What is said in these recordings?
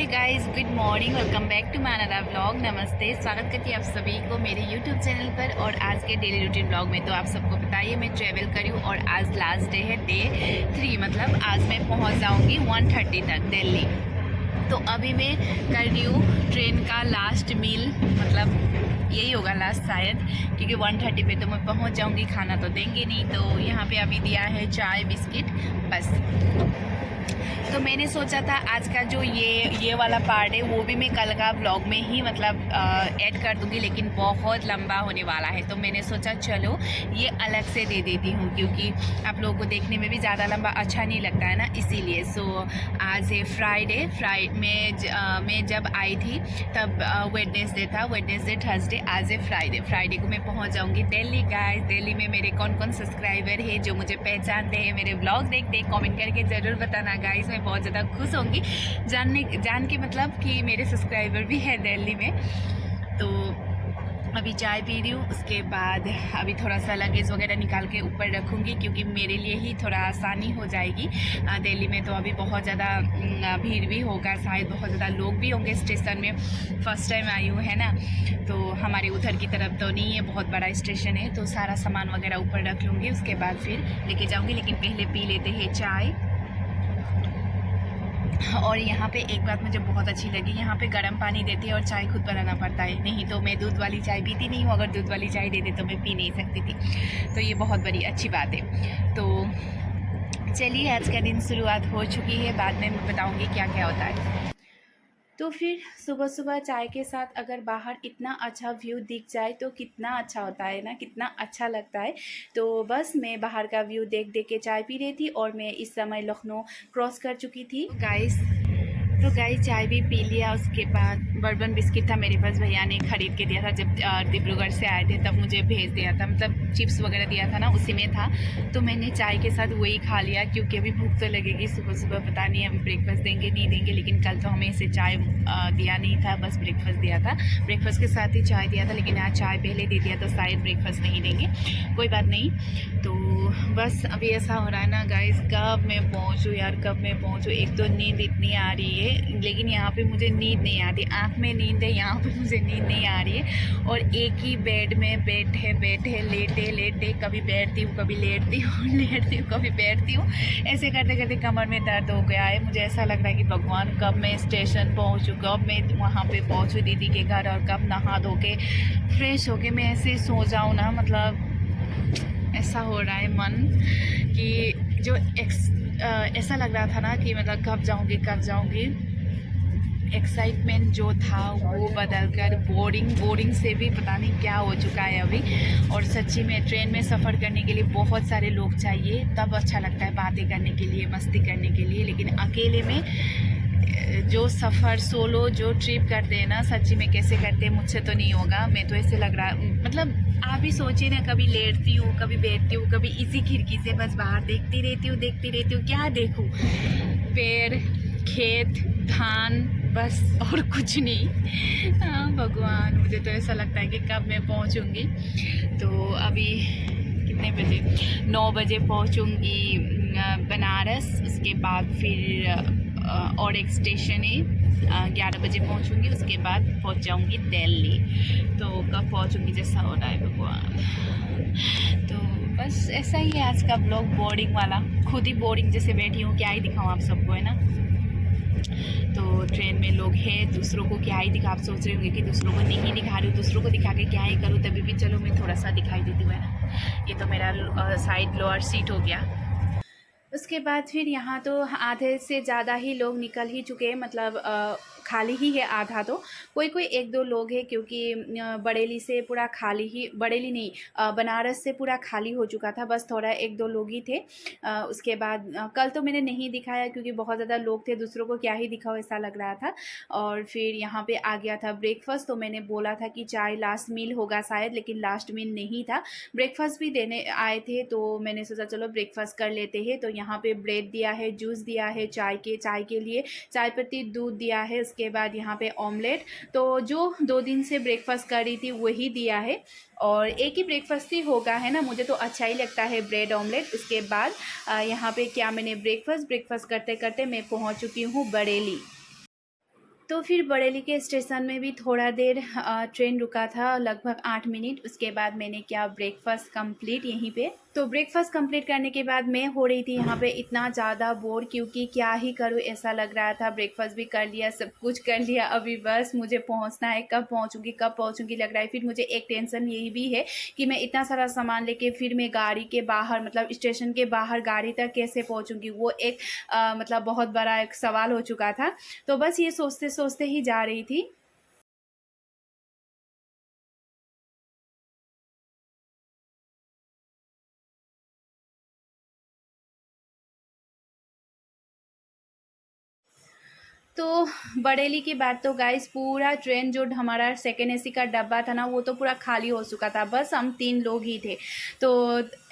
Guys, good morning. Welcome back to my another vlog. नमस्ते, स्वागत करती हूँ आप सभी को मेरे यूट्यूब चैनल पर और आज के डेली रूटीन व्लॉग में। तो आप सबको बताइए मैं ट्रैवल करी हूँ और आज लास्ट डे है, डे 3। मतलब आज मैं पहुँच जाऊँगी 1:30 तक दिल्ली। तो अभी मैं कर रही हूँ ट्रेन का लास्ट मील, मतलब यही होगा लास्ट शायद, क्योंकि 1:30 पे तो मैं पहुँच जाऊँगी। खाना तो देंगे नहीं, तो यहाँ पे अभी दिया है चाय बिस्किट बस। तो मैंने सोचा था आज का जो ये वाला पार्ट है वो भी मैं कल का ब्लॉग में ही मतलब ऐड कर दूंगी, लेकिन बहुत लंबा होने वाला है। तो मैंने सोचा चलो ये अलग से दे देती हूँ, क्योंकि आप लोगों को देखने में भी ज़्यादा लंबा अच्छा नहीं लगता है ना, इसीलिए। सो आज है फ्राइडे। मैं जब आई थी तब वेडनेसडे था, वेडनेसडे थर्सडे, आज है फ्राइडे। फ्राइडे को मैं पहुँच जाऊँगी दिल्ली। गाइस, दिल्ली में मेरे कौन कौन सब्सक्राइबर है जो मुझे पहचानते हैं, मेरे ब्लॉग देखते, कमेंट करके ज़रूर बताना गाइस। मैं बहुत ज़्यादा खुश होंगी जान के, मतलब कि मेरे सब्सक्राइबर भी है दिल्ली में। तो अभी चाय पी रही हूँ, उसके बाद अभी थोड़ा सा लगेज वगैरह निकाल के ऊपर रखूँगी, क्योंकि मेरे लिए ही थोड़ा आसानी हो जाएगी। दिल्ली में तो अभी बहुत ज़्यादा भीड़ भी होगा, शायद बहुत ज़्यादा लोग भी होंगे स्टेशन में। फ़र्स्ट टाइम आई हूँ है ना, तो हमारे उधर की तरफ तो नहीं है, बहुत बड़ा स्टेशन है। तो सारा सामान वगैरह ऊपर रख लूँगी, उसके बाद फिर लेके जाऊँगी। लेकिन पहले पी लेते हैं चाय। और यहाँ पे एक बात मुझे बहुत अच्छी लगी, यहाँ पे गर्म पानी देते हैं और चाय खुद बनाना पड़ता है। नहीं तो मैं दूध वाली चाय पीती नहीं हूँ, अगर दूध वाली चाय देते तो मैं पी नहीं सकती थी। तो ये बहुत बड़ी अच्छी बात है। तो चलिए, आज का दिन शुरुआत हो चुकी है, बाद में मैं बताऊँगी क्या क्या होता है। तो फिर सुबह सुबह चाय के साथ अगर बाहर इतना अच्छा व्यू दिख जाए तो कितना अच्छा होता है ना, कितना अच्छा लगता है। तो बस मैं बाहर का व्यू देख देख के चाय पी रही थी और मैं इस समय लखनऊ क्रॉस कर चुकी थी गाइस चाय भी पी लिया। उसके बाद बर्बन बिस्किट था मेरे पास, भैया ने ख़रीद के दिया था जब डिब्रूगढ़ से आए थे, तब मुझे भेज दिया था, मतलब चिप्स वगैरह दिया था ना, उसी में था। तो मैंने चाय के साथ वही खा लिया, क्योंकि अभी भूख तो लगेगी सुबह सुबह, पता नहीं अभी ब्रेकफास्ट देंगे नहीं देंगे। लेकिन कल तो हमें इसे चाय दिया नहीं था, बस ब्रेकफास्ट दिया था। ब्रेकफास्ट के साथ ही चाय दिया था, लेकिन आज चाय पहले दे दिया तो शायद ब्रेकफास्ट नहीं देंगे, कोई बात नहीं। तो बस अभी ऐसा हो रहा है ना गाइस, कब मैं पहुँचूँ यार, कब मैं पहुँचूँ। एक तो नींद इतनी आ रही है, लेकिन यहाँ पे मुझे नींद नहीं आती। आँख में नींद है, यहाँ पे मुझे नींद नहीं आ रही है। और एक ही बेड में बैठे लेटे कभी बैठती हूँ, कभी लेटती हूँ लेटती हूँ, कभी बैठती हूँ। ऐसे करते करते कमर में दर्द हो गया है। मुझे ऐसा लग रहा है कि भगवान कब मैं स्टेशन पहुँचूँ, कब मैं वहाँ पे पहुँचूँ दीदी के घर, और कब नहा धो के फ्रेश होके मैं ऐसे सो जाऊँ ना। मतलब ऐसा हो रहा है मन कि जो ऐसा लग रहा था ना कि मतलब कब जाऊँगी। एक्साइटमेंट जो था वो बदल कर बोरिंग से भी पता नहीं क्या हो चुका है अभी। और सच्ची में ट्रेन में सफ़र करने के लिए बहुत सारे लोग चाहिए, तब अच्छा लगता है बातें करने के लिए, मस्ती करने के लिए। लेकिन अकेले में जो सफ़र सोलो जो ट्रिप करते हैं ना, सच्ची में कैसे करते हैं, मुझसे तो नहीं होगा। मैं तो ऐसे लग रहा, मतलब आप ही सोचिए ना, कभी लेटती हूँ, कभी बैठती हूँ, कभी इसी खिड़की से बस बाहर देखती रहती हूँ। क्या देखूँ? पेड़, खेत, धान, बस, और कुछ नहीं। हाँ भगवान, मुझे तो ऐसा लगता है कि कब मैं पहुँचूँगी। तो अभी कितने बजे, 9 बजे पहुँचूँगी बनारस। उसके बाद फिर और एक स्टेशन है, 11 बजे पहुँचूँगी। उसके बाद पहुँच जाऊँगी दिल्ली। तो कब पहुँचूँगी जैसा हो रहा है भगवान। तो बस ऐसा ही है आज का ब्लॉग, बोरिंग वाला। खुद ही बोरिंग जैसे बैठी हूँ, क्या ही दिखाऊँ आप सबको, है ना। तो ट्रेन में लोग हैं, दूसरों को क्या ही दिखा, आप सोच रहे होंगे कि दूसरों को नहीं दिखा रही हूँ, दूसरों को दिखा के क्या ही करूँ। तभी भी चलो मैं थोड़ा सा दिखाई देती हूँ, है ना। ये तो मेरा साइड लोअर सीट हो गया। उसके बाद फिर यहाँ तो आधे से ज़्यादा ही लोग निकल ही चुके हैं, मतलब खाली ही है आधा। तो कोई एक दो लोग हैं, क्योंकि बरेली से पूरा खाली ही, बरेली नहीं, बनारस से पूरा खाली हो चुका था, बस थोड़ा एक दो लोग ही थे। उसके बाद कल तो मैंने नहीं दिखाया, क्योंकि बहुत ज़्यादा लोग थे, दूसरों को क्या ही दिखाओ ऐसा लग रहा था। और फिर यहाँ पे आ गया था ब्रेकफास्ट। तो मैंने बोला था कि चाय लास्ट मील होगा शायद, लेकिन लास्ट मील नहीं था, ब्रेकफास्ट भी देने आए थे। तो मैंने सोचा चलो ब्रेकफास्ट कर लेते हैं। तो यहाँ पे ब्रेड दिया है, जूस दिया है, चाय के लिए चाय पत्ती, दूध दिया है। उसके बाद यहाँ पे ऑमलेट, तो जो 2 दिन से ब्रेकफास्ट कर रही थी वही दिया है। और एक ही ब्रेकफास्ट ही होगा, है ना, मुझे तो अच्छा ही लगता है ब्रेड ऑमलेट। उसके बाद यहाँ पे क्या, मैंने ब्रेकफास्ट करते करते मैं पहुँच चुकी हूँ बरेली। तो फिर बरेली के स्टेशन में भी थोड़ा देर ट्रेन रुका था, लगभग 8 मिनट। उसके बाद मैंने किया ब्रेकफास्ट कंप्लीट यहीं पे। तो ब्रेकफास्ट कंप्लीट करने के बाद मैं हो रही थी यहाँ पे इतना ज़्यादा बोर, क्योंकि क्या ही करूँ ऐसा लग रहा था। ब्रेकफास्ट भी कर लिया, सब कुछ कर लिया, अभी बस मुझे पहुँचना है। कब पहुँचूँगी लग रहा है। फिर मुझे एक टेंशन यही भी है कि मैं इतना सारा सामान लेके फिर मैं गाड़ी के बाहर, मतलब स्टेशन के बाहर गाड़ी तक कैसे पहुँचूँगी, वो एक मतलब बहुत बड़ा एक सवाल हो चुका था। तो बस ये सोचते सोचते ही जा रही थी। तो बरेली की बात, तो गाइस पूरा ट्रेन जो हमारा सेकेंड एसी का डब्बा था ना, वो तो पूरा खाली हो चुका था। बस हम 3 लोग ही थे। तो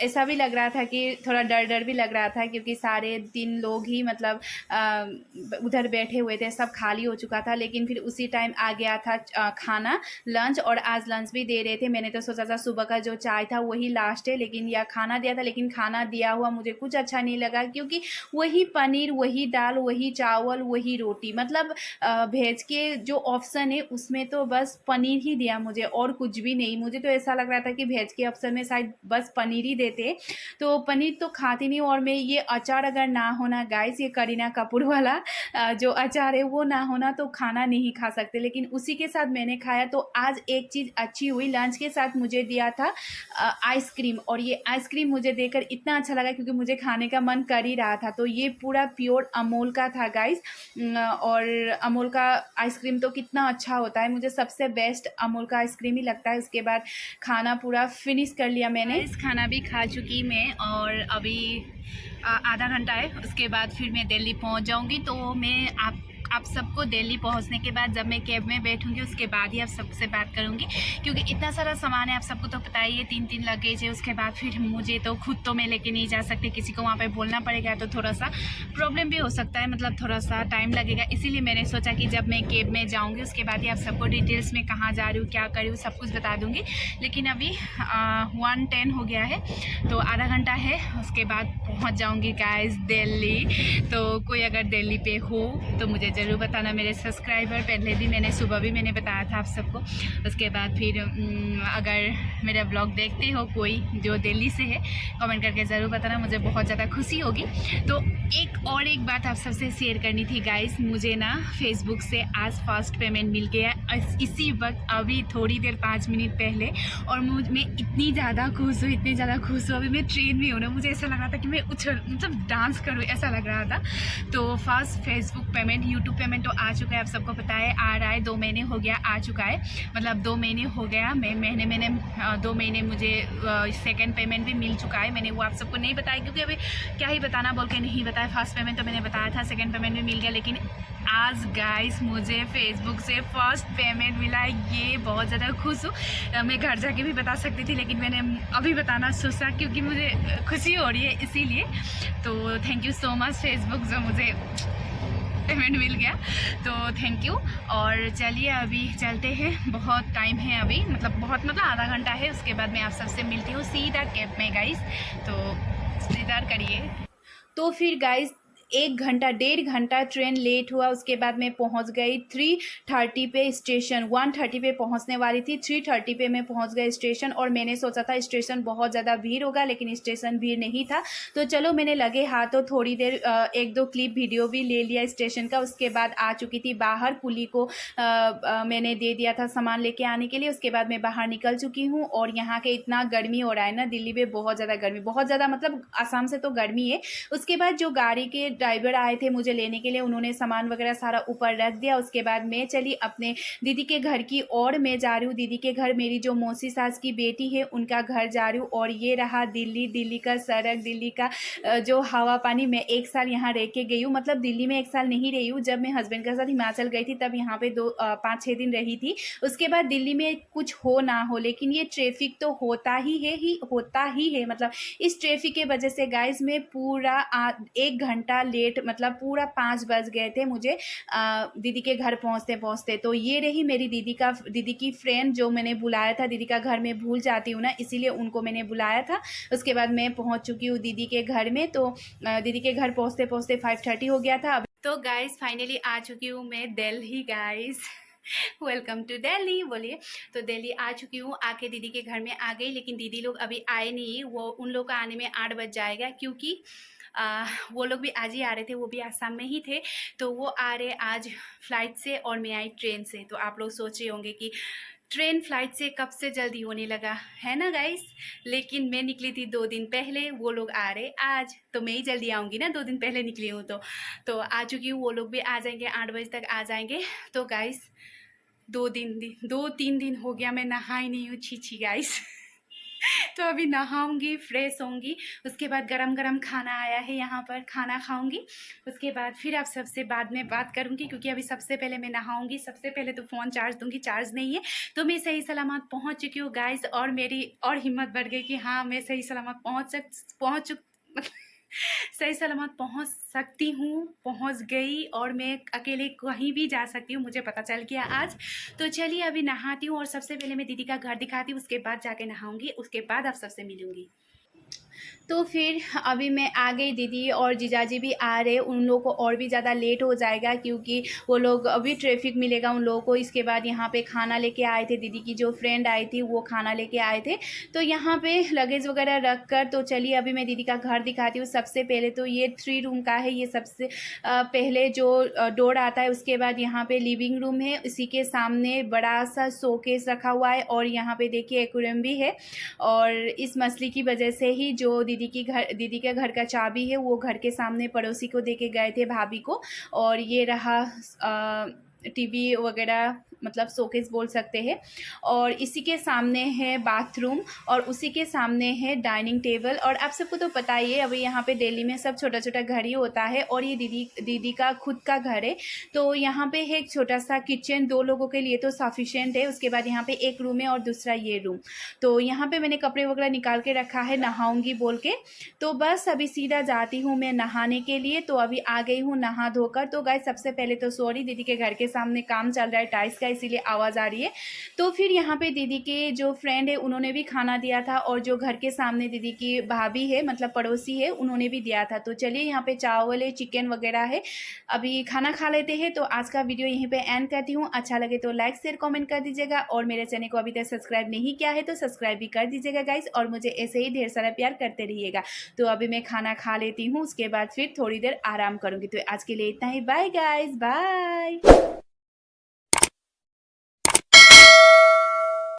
ऐसा भी लग रहा था कि थोड़ा डर डर भी लग रहा था, क्योंकि सारे 3 लोग ही मतलब उधर बैठे हुए थे, सब खाली हो चुका था। लेकिन फिर उसी टाइम आ गया था खाना, लंच, और आज लंच भी दे रहे थे। मैंने तो सोचा था सुबह का जो चाय था वही लास्ट है, लेकिन यह खाना दिया था। लेकिन खाना दिया हुआ मुझे कुछ अच्छा नहीं लगा, क्योंकि वही पनीर, वही दाल, वही चावल, वही रोटी, मतलब वेज के जो ऑप्शन है उसमें तो बस पनीर ही दिया मुझे, और कुछ भी नहीं। मुझे तो ऐसा लग रहा था कि वेज के ऑप्शन में शायद बस पनीर ही देते। तो पनीर तो खाती नहीं। और मैं ये अचार अगर ना होना गाइस, ये करीना कपूर वाला जो अचार है वो ना होना, तो खाना नहीं खा सकते। लेकिन उसी के साथ मैंने खाया। तो आज एक चीज़ अच्छी हुई, लंच के साथ मुझे दिया था आइसक्रीम। और ये आइसक्रीम मुझे देकर इतना अच्छा लगा, क्योंकि मुझे खाने का मन कर ही रहा था। तो ये पूरा प्योर अमूल का था गाइस। और अमूल का आइसक्रीम तो कितना अच्छा होता है, मुझे सबसे बेस्ट अमूल का आइसक्रीम ही लगता है। उसके बाद खाना पूरा फिनिश कर लिया मैंने। इस खाना भी खा चुकी मैं, और अभी आधा घंटा है, उसके बाद फिर मैं दिल्ली पहुंच जाऊंगी। तो मैं आप सबको दिल्ली पहुंचने के बाद जब मैं कैब में बैठूंगी उसके बाद ही आप सबसे बात करूंगी, क्योंकि इतना सारा सामान है, आप सबको तो पता ही है, 3 लगेज है। उसके बाद फिर मुझे तो खुद तो मैं लेके नहीं जा सकती, किसी को वहाँ पे बोलना पड़ेगा, तो थोड़ा सा प्रॉब्लम भी हो सकता है, मतलब थोड़ा सा टाइम लगेगा। इसीलिए मैंने सोचा कि जब मैं कैब में जाऊँगी उसके बाद ही आप सबको डिटेल्स में कहाँ जा रही हूँ, क्या कर रही हूँ, सब कुछ बता दूँगी। लेकिन अभी 1:10 हो गया है, तो आधा घंटा है, उसके बाद पहुँच जाऊँगी गाइस दिल्ली। तो कोई अगर दिल्ली पे हो तो मुझे ज़रूर बताना, मेरे सब्सक्राइबर। पहले भी मैंने सुबह भी मैंने बताया था आप सबको। उसके बाद फिर अगर मेरा ब्लॉग देखते हो कोई जो दिल्ली से है, कमेंट करके ज़रूर बताना, मुझे बहुत ज़्यादा खुशी होगी। तो एक बात आप सबसे शेयर करनी थी गाइस, मुझे ना फेसबुक से आज फर्स्ट पेमेंट मिल गया इसी वक्त, अभी थोड़ी देर 5 मिनट पहले। और मैं इतनी ज़्यादा खुश हूँ, इतनी ज़्यादा खुश हूँ। अभी मैं ट्रेन में हूँ ना, मुझे ऐसा लग रहा था कि मैं मतलब डांस करूँ, ऐसा लग रहा था। तो first Facebook payment, YouTube payment तो आ चुका है, आप सबको पता है, आ रहा है। 2 महीने हो गया आ चुका है, मतलब 2 महीने हो गया। मैंने 2 महीने मुझे सेकंड पेमेंट भी मिल चुका है। मैंने वो आप सबको नहीं बताया, क्योंकि अभी क्या ही बताना बोल के नहीं बताया। फर्स्ट पेमेंट तो मैंने बताया था, सेकंड पेमेंट भी मिल गया। लेकिन आज गाइस मुझे फेसबुक से फर्स्ट पेमेंट मिला है, ये बहुत ज़्यादा खुश हूँ। मैं घर जाके भी बता सकती थी, लेकिन मैंने अभी बताना सोचा, क्योंकि मुझे खुशी हो रही है इसीलिए। तो thank you so much Facebook, जो मुझे पेमेंट मिल गया, तो थैंक यू। और चलिए अभी चलते हैं, बहुत टाइम है अभी, मतलब आधा घंटा है। उसके बाद मैं आप सबसे मिलती हूँ सीधा कैब में गाइस, तो इंतज़ार करिए। तो फिर गाइस 1-1.5 घंटा ट्रेन लेट हुआ। उसके बाद मैं पहुंच गई 3:30 पे स्टेशन। 1:30 पे पहुंचने वाली थी, 3:30 पे मैं पहुंच गई स्टेशन। और मैंने सोचा था स्टेशन बहुत ज़्यादा भीड़ होगा, लेकिन स्टेशन भीड़ नहीं था। तो चलो मैंने लगे हाथों थोड़ी देर 1-2 क्लिप वीडियो भी ले लिया स्टेशन का। उसके बाद आ चुकी थी बाहर, कुली को मैंने दे दिया था सामान लेके आने के लिए। उसके बाद मैं बाहर निकल चुकी हूँ। और यहाँ के इतना गर्मी हो रहा है ना, दिल्ली में बहुत ज़्यादा गर्मी, बहुत ज़्यादा, मतलब आसाम से तो गर्मी है। उसके बाद जो गाड़ी के ड्राइवर आए थे मुझे लेने के लिए, उन्होंने सामान वगैरह सारा ऊपर रख दिया। उसके बाद मैं चली अपने दीदी के घर की और मैं जा रही हूँ दीदी के घर, मेरी जो मौसी सास की बेटी है उनका घर जा रही हूँ। और ये रहा दिल्ली का सड़क, दिल्ली का जो हवा पानी। मैं 1 साल यहाँ रह के गई हूँ, मतलब दिल्ली में 1 साल नहीं रही हूँ। जब मैं हस्बैंड के साथ हिमाचल गई थी तब यहाँ पे 5-6 दिन रही थी। उसके बाद दिल्ली में कुछ हो ना हो, लेकिन ये ट्रैफिक तो होता ही है। मतलब इस ट्रैफिक के वजह से गाइज मैं पूरा 1 घंटा लेट, मतलब पूरा 5 बज गए थे मुझे दीदी के घर पहुँचते। तो ये रही मेरी दीदी की फ्रेंड, जो मैंने बुलाया था। दीदी का घर मैं भूल जाती हूँ ना, इसीलिए उनको मैंने बुलाया था। उसके बाद मैं पहुँच चुकी हूँ दीदी के घर में। तो दीदी के घर पहुँचते 5:30 हो गया था। तो गाइस फाइनली आ चुकी हूँ मैं Delhi guys. Welcome to Delhi बोलिए। तो दिल्ली आ चुकी हूँ, आके दीदी के घर में आ गई, लेकिन दीदी लोग अभी आए नहीं। वो उन लोग का आने में 8 बज जाएगा, क्योंकि वो लोग भी आज ही आ रहे थे, वो भी आसाम में ही थे। तो वो आ रहे आज फ्लाइट से और मैं आई ट्रेन से। तो आप लोग सोच रहे होंगे कि ट्रेन फ्लाइट से कब से जल्दी होने लगा है ना गाइस। लेकिन मैं निकली थी 2 दिन पहले, वो लोग आ रहे आज, तो मैं ही जल्दी आऊँगी ना, 2 दिन पहले निकली हूँ तो आ चुकी हूँ। वो लोग भी आ जाएंगे, 8 बजे तक आ जाएंगे। तो गाइस 2-3 दिन हो गया मैं नहाई नहीं हूँ, छी गाइस। तो अभी नहाऊंगी, फ्रेश होंगी, उसके बाद गरम गरम खाना आया है यहाँ पर, खाना खाऊंगी। उसके बाद फिर आप सबसे बाद में बात करूंगी, क्योंकि अभी सबसे पहले मैं नहाऊंगी। सबसे पहले तो फ़ोन चार्ज दूंगी, चार्ज नहीं है। तो मैं सही सलामत पहुँच चुकी हूँ गाइस, और मेरी और हिम्मत बढ़ गई कि हाँ मैं सही सलामत सही सलामत पहुंच सकती हूँ, पहुंच गई, और मैं अकेले कहीं भी जा सकती हूँ, मुझे पता चल गया आज। तो चलिए अभी नहाती हूँ, और सबसे पहले मैं दीदी का घर दिखाती हूँ, उसके बाद जाके नहाऊंगी, उसके बाद आप सबसे मिलूंगी। तो फिर अभी मैं आ गई, दीदी और जीजाजी भी आ रहे। उन लोगों को और भी ज़्यादा लेट हो जाएगा, क्योंकि वो लोग अभी ट्रैफिक मिलेगा उन लोगों को। इसके बाद यहाँ पे खाना लेके आए थे, दीदी की जो फ्रेंड आई थी वो खाना लेके आए थे। तो यहाँ पे लगेज वगैरह रख कर, तो चलिए अभी मैं दीदी का घर दिखाती हूँ। सबसे पहले तो ये 3 रूम का है, ये सबसे पहले जो डोर आता है। उसके बाद यहाँ पे लिविंग रूम है, इसी के सामने बड़ा सा शोकेस रखा हुआ है, और यहाँ पे देखिए एक्वेरियम भी है। और इस मछली की वजह से ही जो दीदी के घर का चाबी है, वो घर के सामने पड़ोसी को देके गए थे, भाभी को। और ये रहा टीवी वगैरह, मतलब शोकेस बोल सकते हैं। और इसी के सामने है बाथरूम, और उसी के सामने है डाइनिंग टेबल। और आप सबको तो पता ही है, अभी यहाँ पे दिल्ली में सब छोटा छोटा घर ही होता है, और ये दीदी का खुद का घर है। तो यहाँ पे है एक छोटा सा किचन, 2 लोगों के लिए तो सफिशेंट है। उसके बाद यहाँ पे एक रूम है, और दूसरा ये रूम। तो यहाँ पे मैंने कपड़े वगैरह निकाल के रखा है, नहाऊंगी बोल के। तो बस अभी सीधा जाती हूँ मैं नहाने के लिए। तो अभी आ गई हूँ नहा धोकर। तो गाइस सबसे पहले तो सॉरी, दीदी के घर के सामने काम चल रहा है टाइल्स का, इसीलिए आवाज़ आ रही है। तो फिर यहाँ पे दीदी के जो फ्रेंड है उन्होंने भी खाना दिया था, और जो घर के सामने दीदी की भाभी है, मतलब पड़ोसी है, उन्होंने भी दिया था। तो चलिए यहाँ पे चावल है, चिकन वगैरह है, अभी खाना खा लेते हैं। तो आज का वीडियो यहीं पे एंड करती हूँ। अच्छा लगे तो लाइक शेयर कमेंट कर दीजिएगा, और मेरे चैनल को अभी तक सब्सक्राइब नहीं किया है तो सब्सक्राइब भी कर दीजिएगा गाइस, और मुझे ऐसे ही ढेर सारा प्यार करते रहिएगा। तो अभी मैं खाना खा लेती हूँ, उसके बाद फिर थोड़ी देर आराम करूँगी। तो आज के लिए इतना ही, बाय गाइस, बाय।